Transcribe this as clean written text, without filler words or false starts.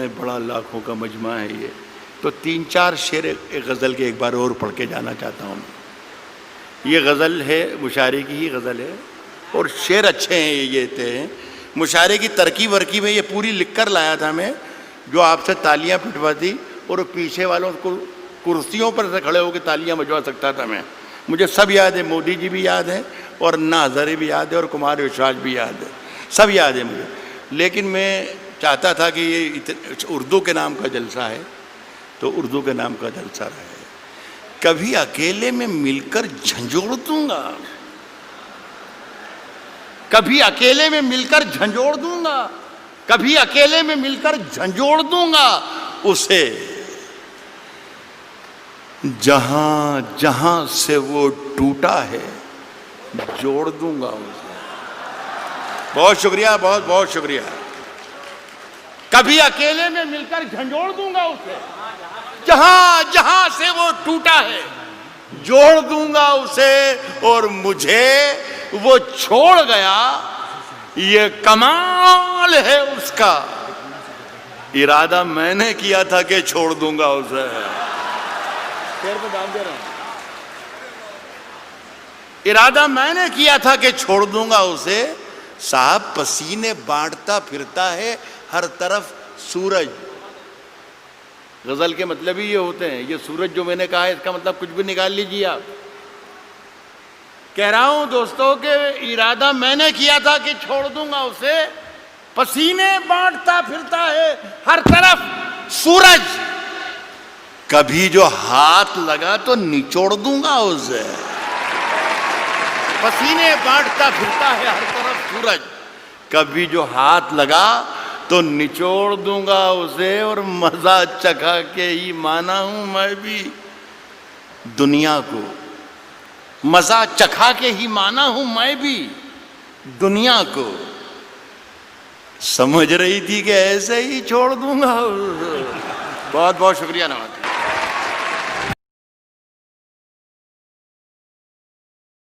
इतने बड़ा लाखों का मजमा है ये, तो 3-4 शेर एक गज़ल के एक बार और पढ़ के जाना चाहता हूँ। ये गज़ल है, मुशायरे की ही गज़ल है और शेर अच्छे हैं ये थे। मुशायरे की तरकीब वरकीब है, ये पूरी लिख कर लाया था मैं, जो आपसे तालियां पिटवाती और पीछे वालों को कुर्सियों पर से खड़े होकर तालियां बजवा सकता था मैं। मुझे सब याद है, मोदी जी भी याद है और अन्ना हज़ारे भी याद है और कुमार विश्वास भी याद है, सब याद है मुझे। लेकिन मैं चाहता था कि ये उर्दू के नाम का जलसा है तो उर्दू के नाम का जलसा रहे। कभी अकेले में मिलकर झंझोड़ दूंगा, कभी अकेले में मिलकर झंझोड़ दूंगा, कभी अकेले में मिलकर झंझोड़ दूंगा उसे, जहां जहां से वो टूटा है जोड़ दूंगा उसे। बहुत शुक्रिया, बहुत बहुत शुक्रिया। कभी अकेले में मिलकर झंझोड़ दूंगा उसे, जहां जहां से वो टूटा है जोड़ दूंगा उसे, और मुझे वो छोड़ गया ये कमाल है उसका, इरादा मैंने किया था कि छोड़ दूंगा उसे। शेर पे दाम दे रहा हूं। इरादा मैंने किया था कि छोड़ दूंगा उसे, साहब पसीने बांटता फिरता है हर तरफ सूरज। गजल के मतलब ही ये होते हैं। ये सूरज जो मैंने कहा है इसका मतलब कुछ भी निकाल लीजिए आप। कह रहा हूं दोस्तों कि इरादा मैंने किया था कि छोड़ दूंगा उसे, पसीने बांटता फिरता है हर तरफ सूरज, कभी जो हाथ लगा तो निचोड़ दूंगा उसे। पसीने बांटता फिरता है हर तरफ सूरज, कभी जो हाथ लगा तो निचोड़ दूंगा उसे, और मजा चखा के ही माना हूं मैं भी दुनिया को, मजा चखा के ही माना हूं मैं भी दुनिया को। समझ रही थी कि ऐसे ही छोड़ दूंगा। बहुत बहुत शुक्रिया। नमस्ते।